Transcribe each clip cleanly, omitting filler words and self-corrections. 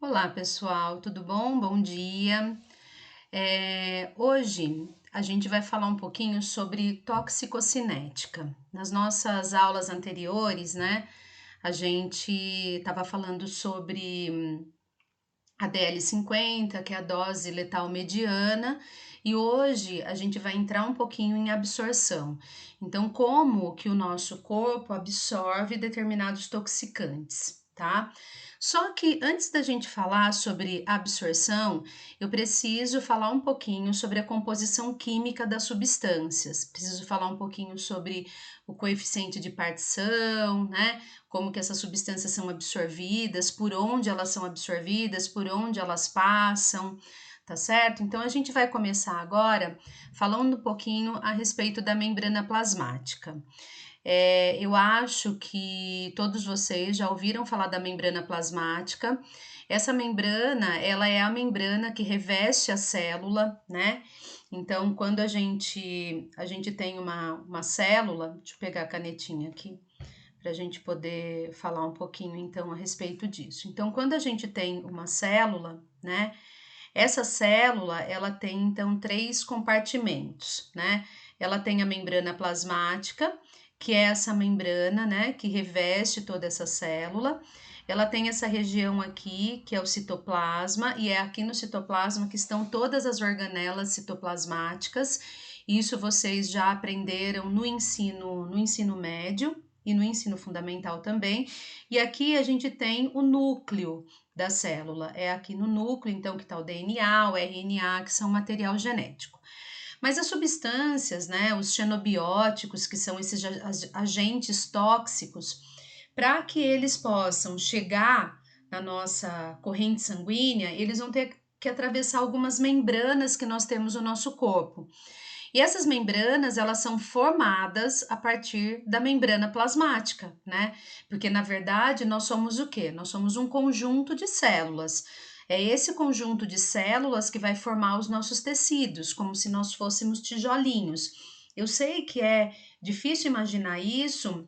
Olá, pessoal, tudo bom? Bom dia. Hoje a gente vai falar um pouquinho sobre toxicocinética. Nas nossas aulas anteriores, né, a gente estava falando sobre a DL50, que é a dose letal mediana, e hoje a gente vai entrar um pouquinho em absorção. Então, como que o nosso corpo absorve determinados toxicantes, tá? Só que antes da gente falar sobre absorção, eu preciso falar um pouquinho sobre a composição química das substâncias. Preciso falar um pouquinho sobre o coeficiente de partição, né? Como que essas substâncias são absorvidas, por onde elas são absorvidas, por onde elas passam, tá certo? Então a gente vai começar agora falando um pouquinho a respeito da membrana plasmática. Eu acho que todos vocês já ouviram falar da membrana plasmática. Essa membrana, ela é a membrana que reveste a célula, né? Então, quando a gente tem uma célula, deixa eu pegar a canetinha aqui para a gente poder falar um pouquinho então a respeito disso. Então, quando a gente tem uma célula, né? Essa célula, ela tem então três compartimentos, né? Ela tem a membrana plasmática, que é essa membrana, né, que reveste toda essa célula. Ela tem essa região aqui, que é o citoplasma, e é aqui no citoplasma que estão todas as organelas citoplasmáticas. Isso vocês já aprenderam no ensino médio e no ensino fundamental também. E aqui a gente tem o núcleo da célula. É aqui no núcleo, então, que está o DNA, o RNA, que são material genético. Mas as substâncias, né, os xenobióticos, que são esses agentes tóxicos, para que eles possam chegar na nossa corrente sanguínea, eles vão ter que atravessar algumas membranas que nós temos no nosso corpo. E essas membranas, elas são formadas a partir da membrana plasmática, né? Porque na verdade nós somos o quê? Nós somos um conjunto de células. É esse conjunto de células que vai formar os nossos tecidos, como se nós fôssemos tijolinhos. Eu sei que é difícil imaginar isso,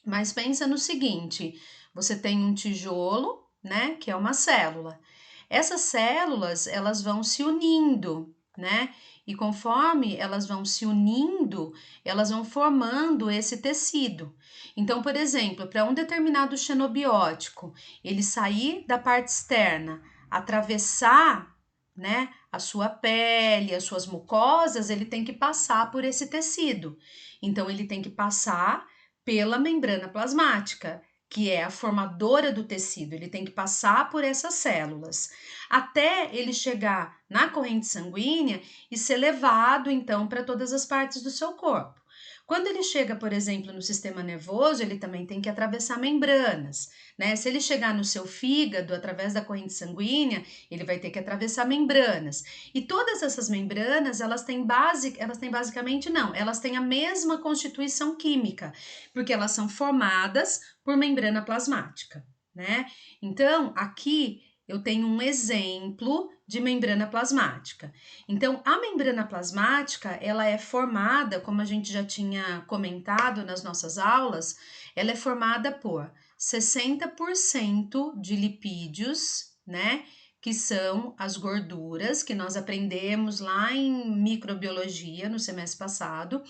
mas pensa no seguinte: você tem um tijolo, né, que é uma célula. Essas células, elas vão se unindo, né? E conforme elas vão se unindo, elas vão formando esse tecido. Então, por exemplo, para um determinado xenobiótico, ele sair da parte externa, atravessar, né, a sua pele, as suas mucosas, ele tem que passar por esse tecido. Então, ele tem que passar pela membrana plasmática, que é a formadora do tecido. Ele tem que passar por essas células até ele chegar na corrente sanguínea e ser levado então para todas as partes do seu corpo. Quando ele chega, por exemplo, no sistema nervoso, ele também tem que atravessar membranas, né? Se ele chegar no seu fígado através da corrente sanguínea, ele vai ter que atravessar membranas. E todas essas membranas, elas têm basicamente não, elas têm a mesma constituição química, porque elas são formadas por membrana plasmática, né? Então, aqui eu tenho um exemplo de membrana plasmática. Então, a membrana plasmática, ela é formada, como a gente já tinha comentado nas nossas aulas, ela é formada por 60% de lipídios, né? Que são as gorduras que nós aprendemos lá em microbiologia no semestre passado,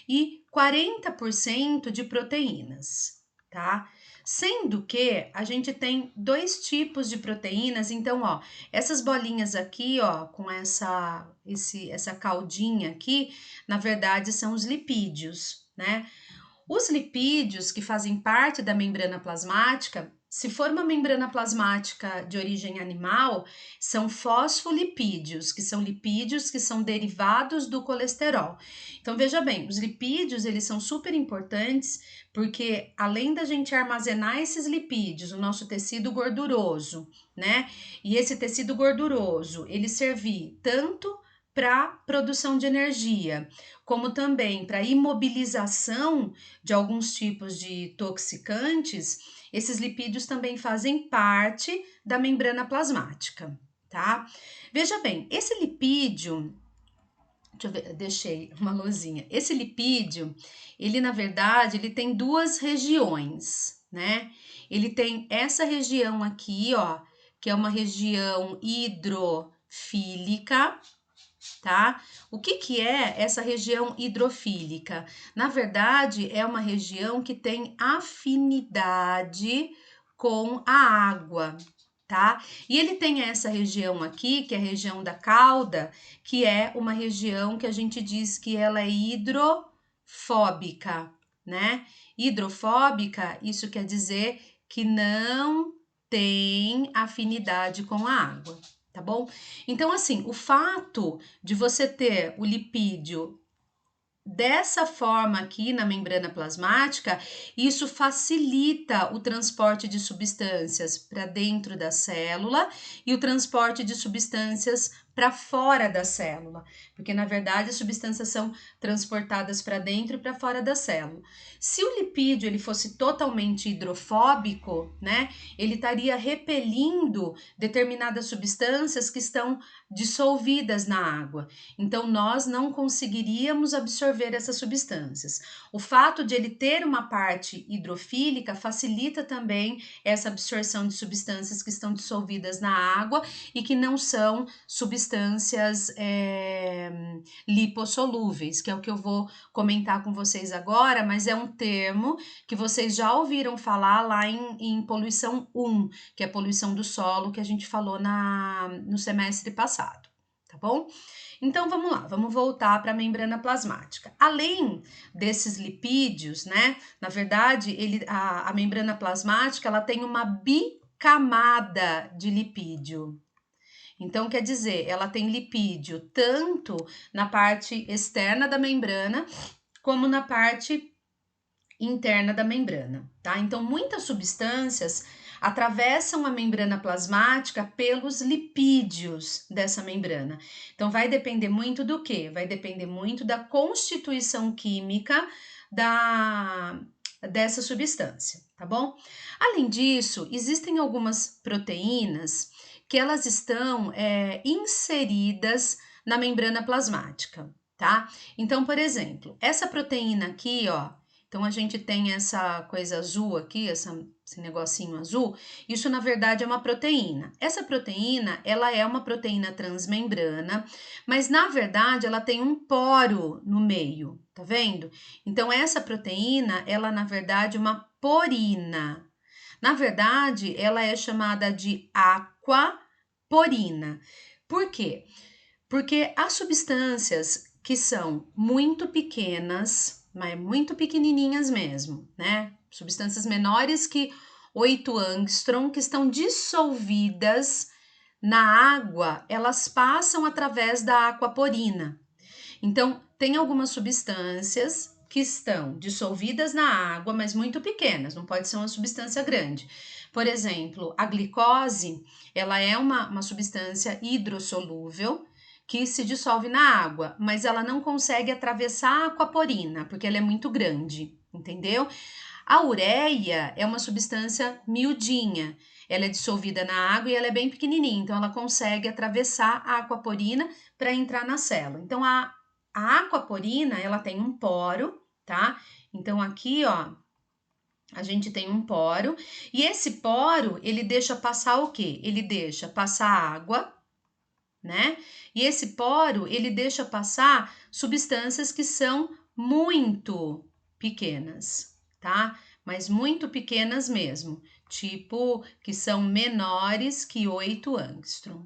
e 40% de proteínas, tá? Sendo que a gente tem dois tipos de proteínas, então, ó, essas bolinhas aqui, ó, com essa caldinha aqui, na verdade são os lipídios, né? Os lipídios que fazem parte da membrana plasmática, se for uma membrana plasmática de origem animal, são fosfolipídios, que são lipídios que são derivados do colesterol. Então veja bem, os lipídios, eles são super importantes porque além da gente armazenar esses lipídios no nosso tecido gorduroso, né? E esse tecido gorduroso, ele servir tanto para produção de energia, como também para imobilização de alguns tipos de toxicantes, esses lipídios também fazem parte da membrana plasmática, tá? Veja bem, esse lipídio, deixa eu ver, deixei uma luzinha. Esse lipídio, ele na verdade, ele tem duas regiões, né? Ele tem essa região aqui, ó, que é uma região hidrofílica, tá? O que é essa região hidrofílica? Na verdade, é uma região que tem afinidade com a água, tá? E ele tem essa região aqui, que é a região da cauda, que é uma região que a gente diz que ela é hidrofóbica, né? Hidrofóbica, isso quer dizer que não tem afinidade com a água, tá bom? Então, assim, o fato de você ter o lipídio dessa forma aqui na membrana plasmática, isso facilita o transporte de substâncias para dentro da célula e o transporte de substâncias para fora da célula, porque na verdade as substâncias são transportadas para dentro e para fora da célula. Se o lipídio ele fosse totalmente hidrofóbico, né, ele estaria repelindo determinadas substâncias que estão dissolvidas na água. Então nós não conseguiríamos absorver essas substâncias. O fato de ele ter uma parte hidrofílica facilita também essa absorção de substâncias que estão dissolvidas na água e que não são substâncias lipossolúveis, que é o que eu vou comentar com vocês agora, mas é um termo que vocês já ouviram falar lá em poluição 1, que é a poluição do solo, que a gente falou no semestre passado, tá bom? Então vamos lá, vamos voltar para a membrana plasmática. Além desses lipídios, né? Na verdade, a membrana plasmática ela tem uma bicamada de lipídio. Então, quer dizer, ela tem lipídio tanto na parte externa da membrana como na parte interna da membrana, tá? Então, muitas substâncias atravessam a membrana plasmática pelos lipídios dessa membrana. Então, vai depender muito do quê? Vai depender muito da constituição química dessa substância, tá bom? Além disso, existem algumas proteínas que elas estão inseridas na membrana plasmática, tá? Então, por exemplo, essa proteína aqui, ó, então a gente tem essa coisa azul aqui, esse negocinho azul, isso na verdade é uma proteína. Essa proteína, ela é uma proteína transmembrana, mas na verdade ela tem um poro no meio, tá vendo? Então essa proteína, ela na verdade é uma porina. Na verdade, ela é chamada de aquaporina. Por quê? Porque as substâncias que são muito pequenas, mas muito pequenininhas mesmo, né? Substâncias menores que 8 angstrom que estão dissolvidas na água, elas passam através da aquaporina. Então, tem algumas substâncias que estão dissolvidas na água, mas muito pequenas, não pode ser uma substância grande. Por exemplo, a glicose, ela é uma substância hidrossolúvel que se dissolve na água, mas ela não consegue atravessar a aquaporina, porque ela é muito grande, entendeu? A ureia é uma substância miudinha, ela é dissolvida na água e ela é bem pequenininha, então ela consegue atravessar a aquaporina para entrar na célula. Então, a aquaporina, ela tem um poro, tá? Então, aqui, ó, a gente tem um poro, e esse poro, ele deixa passar o quê? Ele deixa passar água, né? E esse poro, ele deixa passar substâncias que são muito pequenas, tá? Mas muito pequenas mesmo, tipo que são menores que 8 angstrom,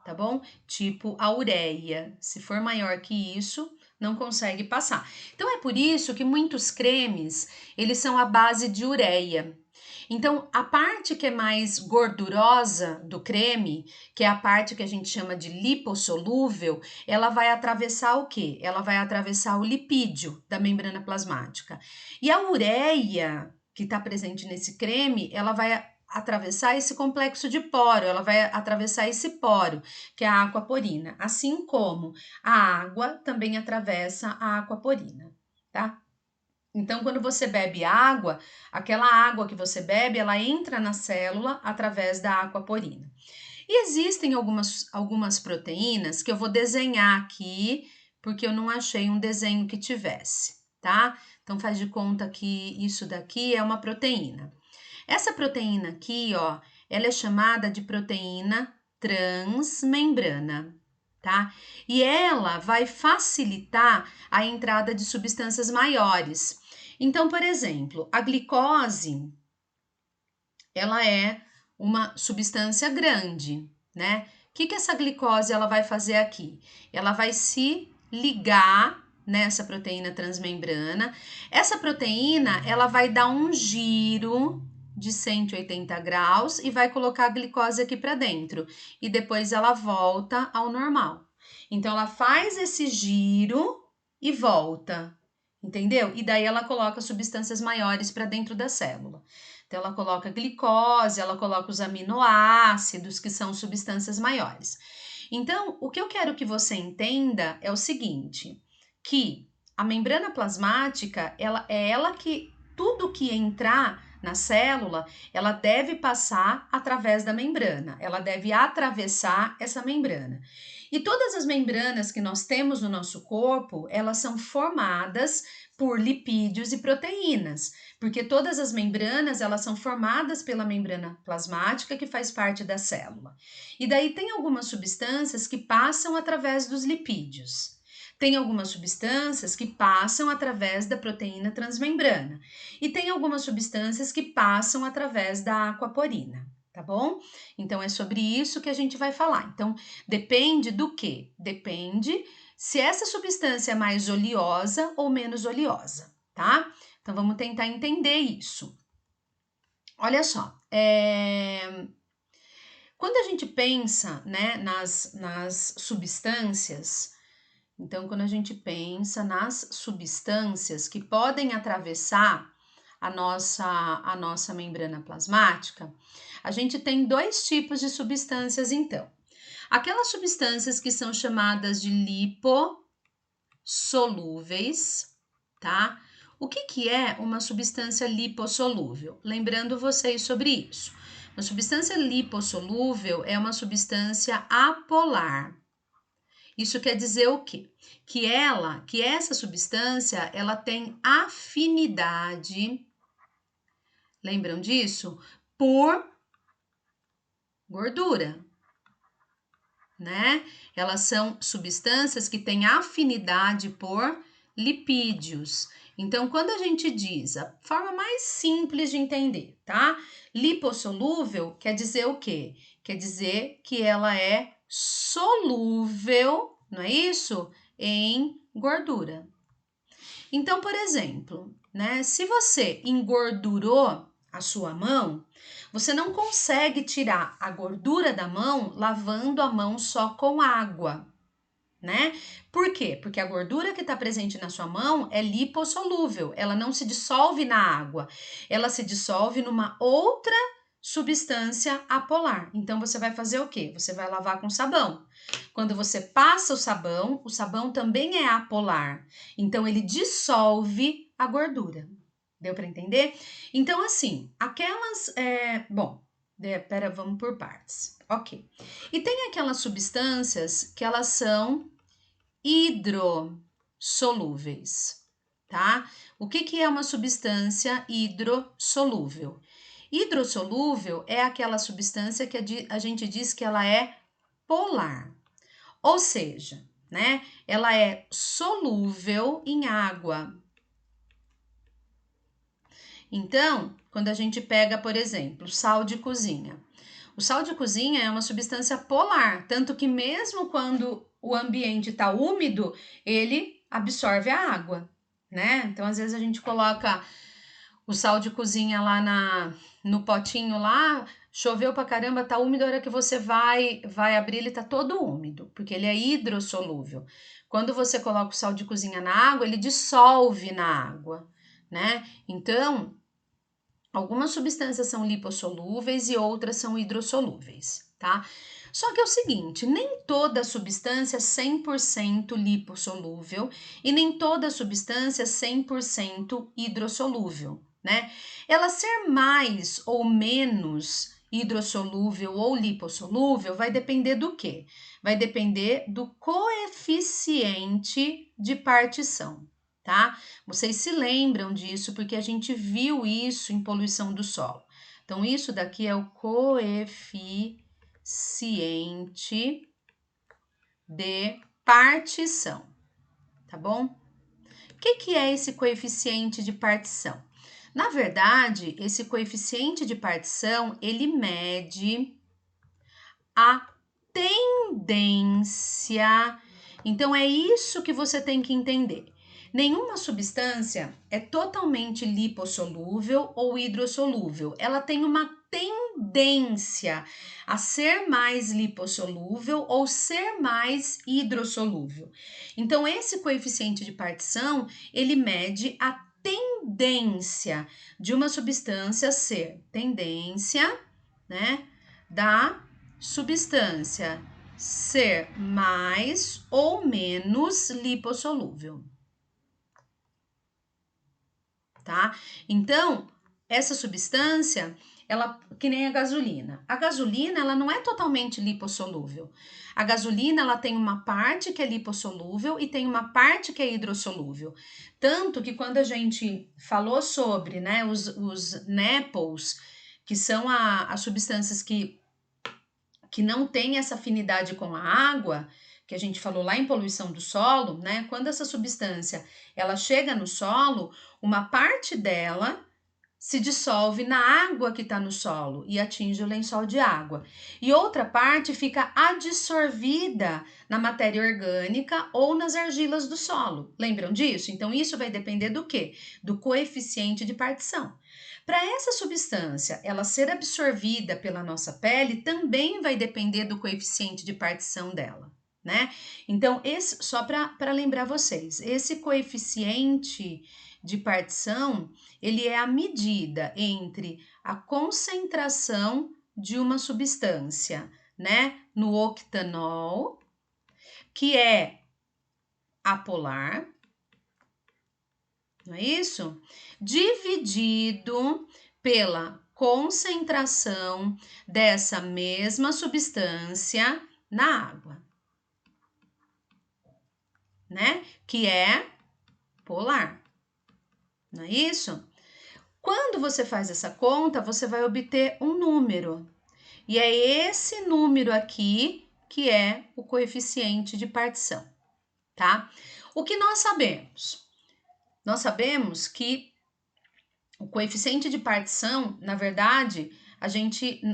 tá bom? Tipo a ureia, se for maior que isso, não consegue passar. Então é por isso que muitos cremes, eles são à base de ureia. Então, a parte que é mais gordurosa do creme, que é a parte que a gente chama de lipossolúvel, ela vai atravessar o quê? Ela vai atravessar o lipídio da membrana plasmática. E a ureia, que está presente nesse creme, ela vai atravessar esse complexo de poro, ela vai atravessar esse poro, que é a aquaporina, assim como a água também atravessa a aquaporina, tá? Então, quando você bebe água, aquela água que você bebe, ela entra na célula através da aquaporina. E existem algumas proteínas que eu vou desenhar aqui, porque eu não achei um desenho que tivesse, tá? Então, faz de conta que isso daqui é uma proteína. Essa proteína aqui, ó, ela é chamada de proteína transmembrana, tá? E ela vai facilitar a entrada de substâncias maiores. Então, por exemplo, a glicose, ela é uma substância grande, né? O que essa glicose ela vai fazer aqui? Ela vai se ligar nessa proteína transmembrana. Essa proteína, ela vai dar um giro de 180 graus e vai colocar a glicose aqui para dentro. E depois ela volta ao normal. Então, ela faz esse giro e volta, entendeu? E daí ela coloca substâncias maiores para dentro da célula. Então, ela coloca glicose, ela coloca os aminoácidos, que são substâncias maiores. Então, o que eu quero que você entenda é o seguinte, que a membrana plasmática, ela que tudo que entrar na célula, ela deve passar através da membrana, ela deve atravessar essa membrana. E todas as membranas que nós temos no nosso corpo, elas são formadas por lipídios e proteínas, porque todas as membranas, elas são formadas pela membrana plasmática que faz parte da célula. E daí tem algumas substâncias que passam através dos lipídios. Tem algumas substâncias que passam através da proteína transmembrana. E tem algumas substâncias que passam através da aquaporina, tá bom? Então, é sobre isso que a gente vai falar. Então, depende do quê? Depende se essa substância é mais oleosa ou menos oleosa, tá? Então, vamos tentar entender isso. Olha só, quando a gente pensa, né, nas substâncias, então, quando a gente pensa nas substâncias que podem atravessar a nossa membrana plasmática, a gente tem dois tipos de substâncias, então. Aquelas substâncias que são chamadas de lipossolúveis, tá? O que é uma substância lipossolúvel? Lembrando vocês sobre isso. Uma substância lipossolúvel é uma substância apolar. Isso quer dizer o quê? Que essa substância, ela tem afinidade, lembram disso? Por gordura, né? Elas são substâncias que têm afinidade por lipídios. Então, quando a gente diz, a forma mais simples de entender, tá? Lipossolúvel quer dizer o quê? Quer dizer que ela é solúvel, não é isso? Em gordura. Então, por exemplo, né? Se você engordurou a sua mão, você não consegue tirar a gordura da mão lavando a mão só com água, né? Por quê? Porque a gordura que está presente na sua mão é lipossolúvel, ela não se dissolve na água, ela se dissolve numa outra substância apolar. Então você vai fazer o quê? Você vai lavar com sabão. Quando você passa o sabão também é apolar, então ele dissolve a gordura. Deu para entender? Então, assim, vamos por partes. Ok. E tem aquelas substâncias que elas são hidrossolúveis, tá? O que é uma substância hidrossolúvel? Hidrossolúvel é aquela substância que a gente diz que ela é polar, ou seja, né? Ela é solúvel em água. Então, quando a gente pega, por exemplo, sal de cozinha. O sal de cozinha é uma substância polar, tanto que mesmo quando o ambiente está úmido, ele absorve a água, né? Então, às vezes a gente coloca o sal de cozinha lá no potinho lá, choveu pra caramba, tá úmido, a hora que você vai abrir, ele tá todo úmido, porque ele é hidrossolúvel. Quando você coloca o sal de cozinha na água, ele dissolve na água, né? Então, algumas substâncias são lipossolúveis e outras são hidrossolúveis, tá? Só que é o seguinte, nem toda substância é 100% lipossolúvel e nem toda substância é 100% hidrossolúvel, né? Ela ser mais ou menos hidrossolúvel ou lipossolúvel vai depender do quê? Vai depender do coeficiente de partição, tá? Vocês se lembram disso porque a gente viu isso em poluição do solo. Então, isso daqui é o coeficiente de partição, tá bom? O que é esse coeficiente de partição? Na verdade, esse coeficiente de partição, ele mede a tendência. Então, é isso que você tem que entender. Nenhuma substância é totalmente lipossolúvel ou hidrossolúvel. Ela tem uma tendência a ser mais lipossolúvel ou ser mais hidrossolúvel. Então, esse coeficiente de partição, ele mede a tendência de uma substância ser tendência, né, da substância ser mais ou menos lipossolúvel, tá? Então, essa substância, ela que nem a gasolina. A gasolina, ela não é totalmente lipossolúvel. A gasolina, ela tem uma parte que é lipossolúvel e tem uma parte que é hidrossolúvel. Tanto que quando a gente falou sobre, né, os NEPLs, que são as substâncias que não tem essa afinidade com a água, que a gente falou lá em poluição do solo, né? Quando essa substância ela chega no solo, uma parte dela se dissolve na água que está no solo e atinge o lençol de água. E outra parte fica adsorvida na matéria orgânica ou nas argilas do solo. Lembram disso? Então, isso vai depender do quê? Do coeficiente de partição. Para essa substância ela ser absorvida pela nossa pele, também vai depender do coeficiente de partição dela, né? Então, esse, só para lembrar vocês, esse coeficiente de partição, ele é a medida entre a concentração de uma substância, né, no octanol, que é apolar, não é isso? Dividido pela concentração dessa mesma substância na água, né? Que é polar, não é isso? Quando você faz essa conta, você vai obter um número. E é esse número aqui que é o coeficiente de partição, tá? O que nós sabemos? Nós sabemos que o coeficiente de partição, na verdade,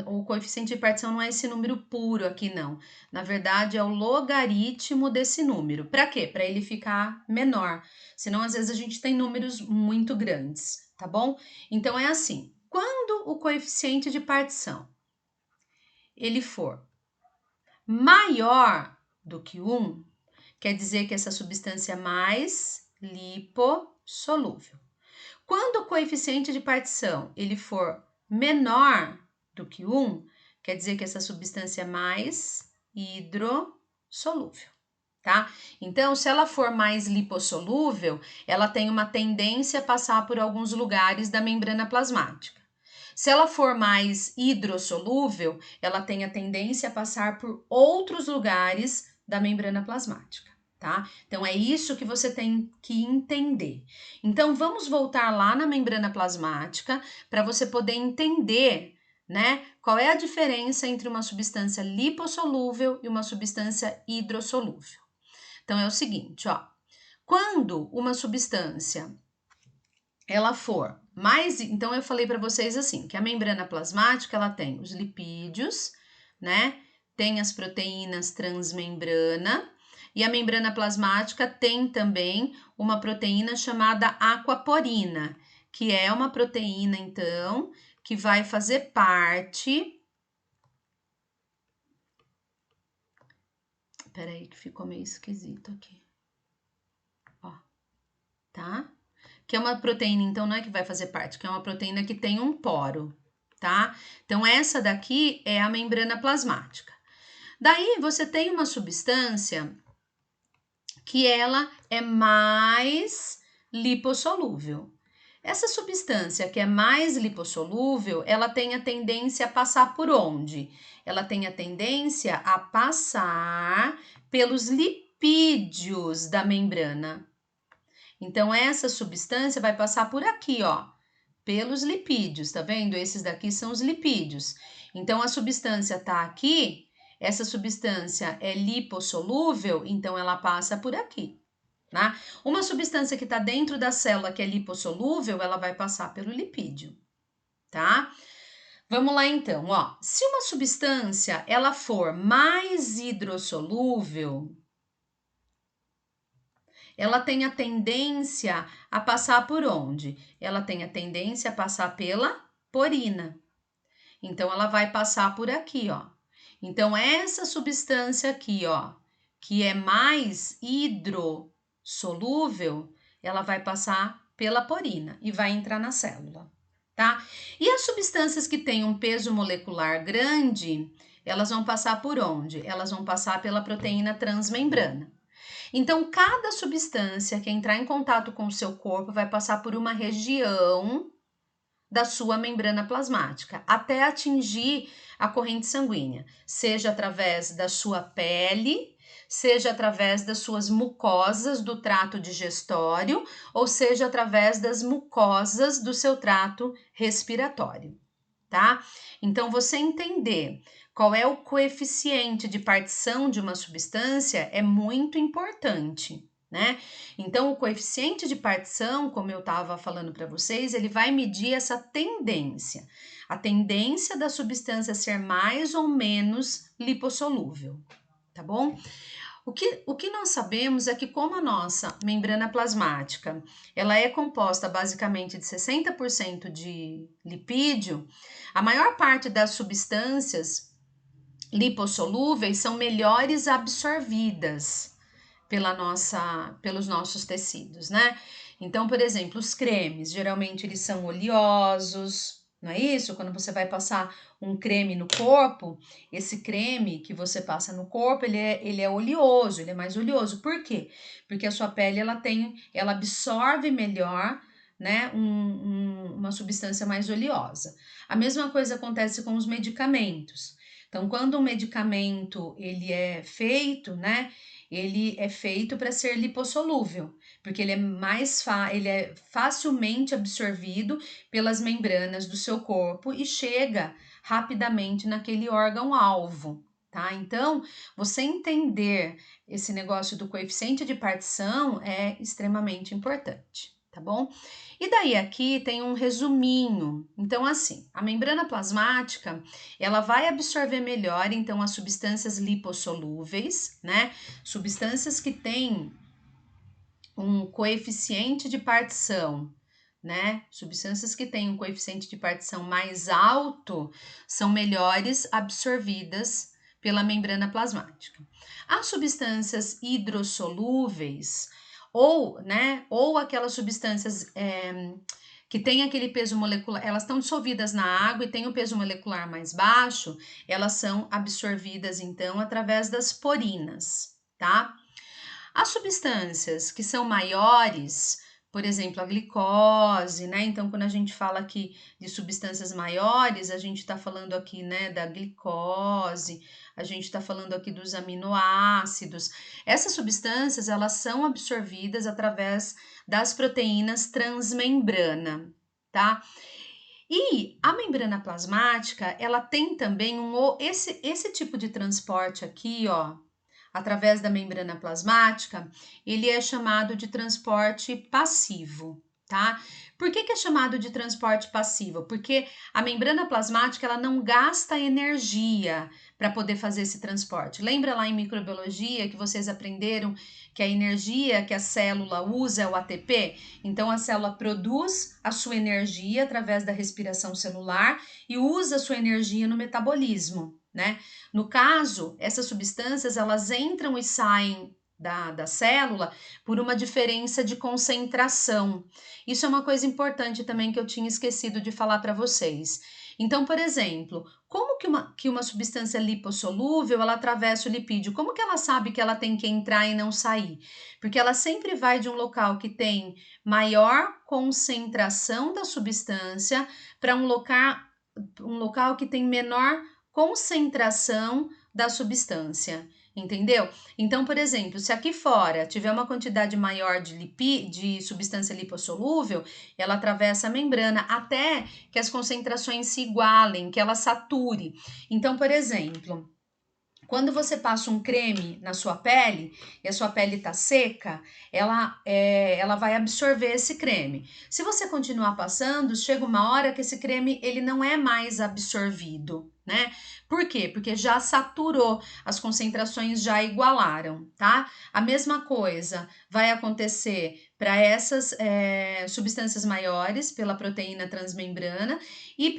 o coeficiente de partição não é esse número puro aqui, não. Na verdade, é o logaritmo desse número. Para quê? Para ele ficar menor. Senão, às vezes, a gente tem números muito grandes, tá bom? Então, é assim. Quando o coeficiente de partição ele for maior do que 1, quer dizer que essa substância é mais lipossolúvel. Quando o coeficiente de partição ele for menor do que 1, quer dizer que essa substância é mais hidrossolúvel, tá? Então, se ela for mais lipossolúvel, ela tem uma tendência a passar por alguns lugares da membrana plasmática. Se ela for mais hidrossolúvel, ela tem a tendência a passar por outros lugares da membrana plasmática, tá? Então, é isso que você tem que entender. Então, vamos voltar lá na membrana plasmática para você poder entender, né, qual é a diferença entre uma substância lipossolúvel e uma substância hidrossolúvel. Então, é o seguinte, ó. Quando uma substância ela for mais, então eu falei para vocês assim, que a membrana plasmática ela tem os lipídios, né? Tem as proteínas transmembrana e a membrana plasmática tem também uma proteína chamada aquaporina, que é uma proteína então que vai fazer parte. Peraí que ficou meio esquisito aqui. Ó, tá? Que é uma proteína, então não é que vai fazer parte, que é uma proteína que tem um poro, tá? Então, essa daqui é a membrana plasmática. Daí, você tem uma substância que ela é mais lipossolúvel. Essa substância que é mais lipossolúvel, ela tem a tendência a passar por onde? Ela tem a tendência a passar pelos lipídios da membrana. Então, essa substância vai passar por aqui, ó, pelos lipídios, tá vendo? Esses daqui são os lipídios. Então, a substância tá aqui, essa substância é lipossolúvel, então ela passa por aqui, tá? Uma substância que está dentro da célula que é lipossolúvel, ela vai passar pelo lipídio, tá? Vamos lá então, ó. Se uma substância ela for mais hidrossolúvel, ela tem a tendência a passar por onde? Ela tem a tendência a passar pela porina. Então, ela vai passar por aqui, ó. Então, essa substância aqui, ó, que é mais hidrossolúvel, ela vai passar pela porina e vai entrar na célula, tá? E as substâncias que têm um peso molecular grande, elas vão passar por onde? Elas vão passar pela proteína transmembrana. Então, cada substância que entrar em contato com o seu corpo vai passar por uma região da sua membrana plasmática, até atingir a corrente sanguínea, seja através da sua pele, seja através das suas mucosas do trato digestório, ou seja através das mucosas do seu trato respiratório, tá? Então, você entender qual é o coeficiente de partição de uma substância é muito importante, né? Então, o coeficiente de partição, como eu estava falando para vocês, ele vai medir essa tendência, a tendência da substância ser mais ou menos lipossolúvel, tá bom? O que nós sabemos é que como a nossa membrana plasmática, ela é composta basicamente de 60% de lipídio, a maior parte das substâncias lipossolúveis são melhores absorvidas pelos nossos tecidos, né? Então, por exemplo, os cremes, geralmente eles são oleosos, não é isso? Quando você vai passar um creme no corpo, esse creme que você passa no corpo, ele é oleoso, ele é mais oleoso. Por quê? Porque a sua pele, ela absorve melhor, né, uma substância mais oleosa. A mesma coisa acontece com os medicamentos. Então, quando um medicamento, ele é feito, né, ele é feito para ser lipossolúvel, porque ele é facilmente absorvido pelas membranas do seu corpo e chega rapidamente naquele órgão-alvo, tá? Então, você entender esse negócio do coeficiente de partição é extremamente importante, tá bom? E daí aqui tem um resuminho. Então, assim, a membrana plasmática, ela vai absorver melhor, então, as substâncias lipossolúveis, né? Substâncias que têm um coeficiente de partição, né? Substâncias que têm um coeficiente de partição mais alto são melhores absorvidas pela membrana plasmática. As substâncias hidrossolúveis ou aquelas substâncias que têm aquele peso molecular, elas estão dissolvidas na água e têm o peso molecular mais baixo, elas são absorvidas então através das porinas, tá? As substâncias que são maiores, por exemplo, a glicose, né? Então, quando a gente fala aqui de substâncias maiores, a gente está falando aqui, né, da glicose, a gente está falando aqui dos aminoácidos. Essas substâncias, elas são absorvidas através das proteínas transmembrana, tá? E a membrana plasmática, ela tem também esse tipo de transporte aqui, ó, através da membrana plasmática, ele é chamado de transporte passivo, tá? Por que é chamado de transporte passivo? Porque a membrana plasmática ela não gasta energia para poder fazer esse transporte. Lembra lá em microbiologia que vocês aprenderam que a energia que a célula usa é o ATP? Então a célula produz a sua energia através da respiração celular e usa a sua energia no metabolismo, né? No caso, essas substâncias elas entram e saem da célula por uma diferença de concentração. Isso é uma coisa importante também que eu tinha esquecido de falar para vocês. Então, por exemplo, como que uma substância lipossolúvel ela atravessa o lipídio? Como que ela sabe que ela tem que entrar e não sair? Porque ela sempre vai de um local que tem maior concentração da substância para um local que tem menor concentração da substância. Entendeu? Então, por exemplo, se aqui fora tiver uma quantidade maior de substância lipossolúvel, ela atravessa a membrana até que as concentrações se igualem, que ela sature. Então, por exemplo, quando você passa um creme na sua pele e a sua pele está seca, ela vai absorver esse creme. Se você continuar passando, chega uma hora que esse creme ele não é mais absorvido, né? Por quê? Porque já saturou, as concentrações já igualaram, tá? A mesma coisa vai acontecer para essas substâncias maiores, pela proteína transmembrana e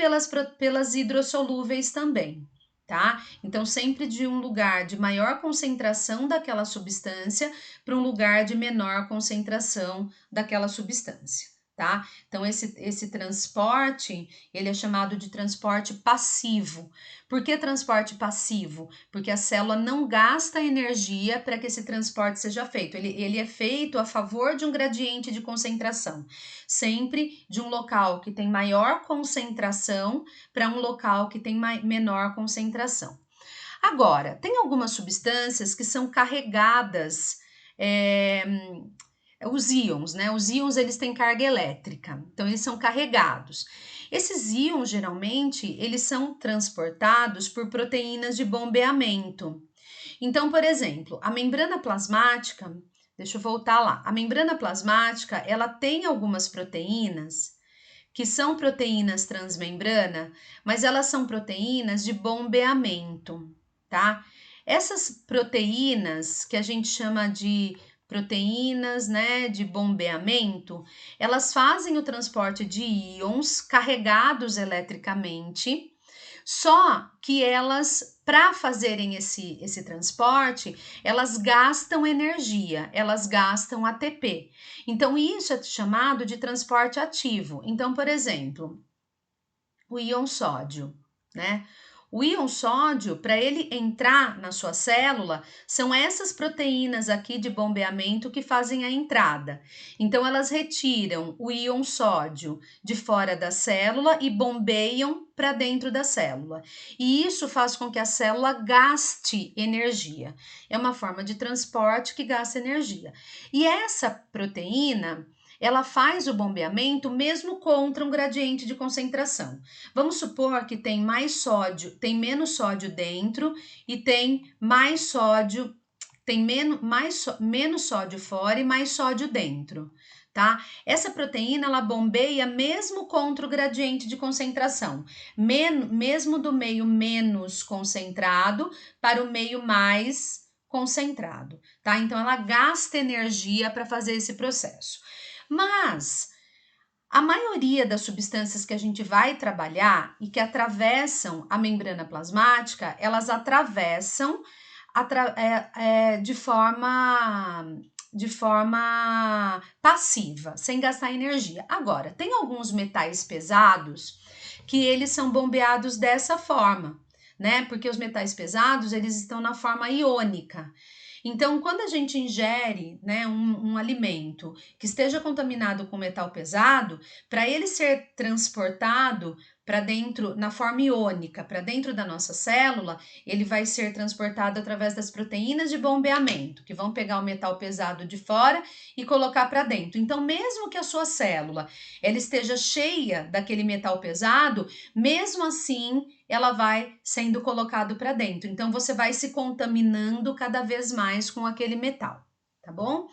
pelas hidrossolúveis também. Tá? Então, sempre de um lugar de maior concentração daquela substância para um lugar de menor concentração daquela substância, tá? Então, esse transporte, ele é chamado de transporte passivo. Por que transporte passivo? Porque a célula não gasta energia para que esse transporte seja feito. Ele é feito a favor de um gradiente de concentração, sempre de um local que tem maior concentração para um local que tem menor concentração. Agora, tem algumas substâncias que são carregadas, os íons, né? Os íons eles têm carga elétrica, então eles são carregados. Esses íons geralmente eles são transportados por proteínas de bombeamento. Então, por exemplo, a membrana plasmática, deixa eu voltar lá. A membrana plasmática, ela tem algumas proteínas que são proteínas transmembrana, mas elas são proteínas de bombeamento, tá? Essas proteínas que a gente chama de proteínas, né, de bombeamento, elas fazem o transporte de íons carregados eletricamente, só que elas, para fazerem esse transporte, elas gastam energia, elas gastam ATP. Então, isso é chamado de transporte ativo. Então, por exemplo, o íon sódio, né? O íon sódio, para ele entrar na sua célula, são essas proteínas aqui de bombeamento que fazem a entrada. Então, elas retiram o íon sódio de fora da célula e bombeiam para dentro da célula. E isso faz com que a célula gaste energia. É uma forma de transporte que gasta energia. E essa proteína, ela faz o bombeamento mesmo contra um gradiente de concentração. Vamos supor que tem mais sódio, tem menos sódio dentro e tem mais sódio, tem menos sódio fora e mais sódio dentro, tá? Essa proteína ela bombeia mesmo contra o gradiente de concentração, mesmo do meio menos concentrado para o meio mais concentrado, tá? Então ela gasta energia para fazer esse processo. Mas a maioria das substâncias que a gente vai trabalhar e que atravessam a membrana plasmática, elas atravessam de forma passiva, sem gastar energia. Agora, tem alguns metais pesados que eles são bombeados dessa forma, né? Porque os metais pesados, eles estão na forma iônica. Então, quando a gente ingere, né, um alimento que esteja contaminado com metal pesado, para ele ser transportado para dentro, na forma iônica, para dentro da nossa célula, ele vai ser transportado através das proteínas de bombeamento, que vão pegar o metal pesado de fora e colocar para dentro. Então, mesmo que a sua célula ela esteja cheia daquele metal pesado, mesmo assim ela vai sendo colocado para dentro. Então você vai se contaminando cada vez mais com aquele metal, tá bom?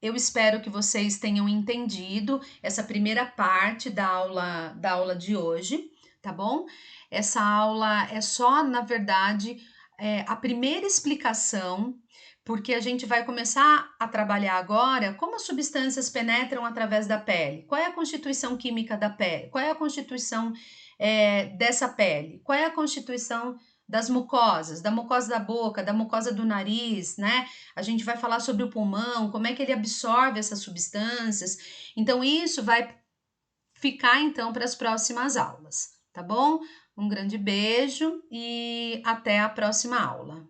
Eu espero que vocês tenham entendido essa primeira parte da aula de hoje, tá bom? Essa aula é só, na verdade, a primeira explicação, porque a gente vai começar a trabalhar agora como as substâncias penetram através da pele, qual é a constituição química da pele, qual é a constituição dessa pele, qual é a constituição das mucosas, da mucosa da boca, da mucosa do nariz, né? A gente vai falar sobre o pulmão, como é que ele absorve essas substâncias. Então, isso vai ficar, então, para as próximas aulas, tá bom? Um grande beijo e até a próxima aula.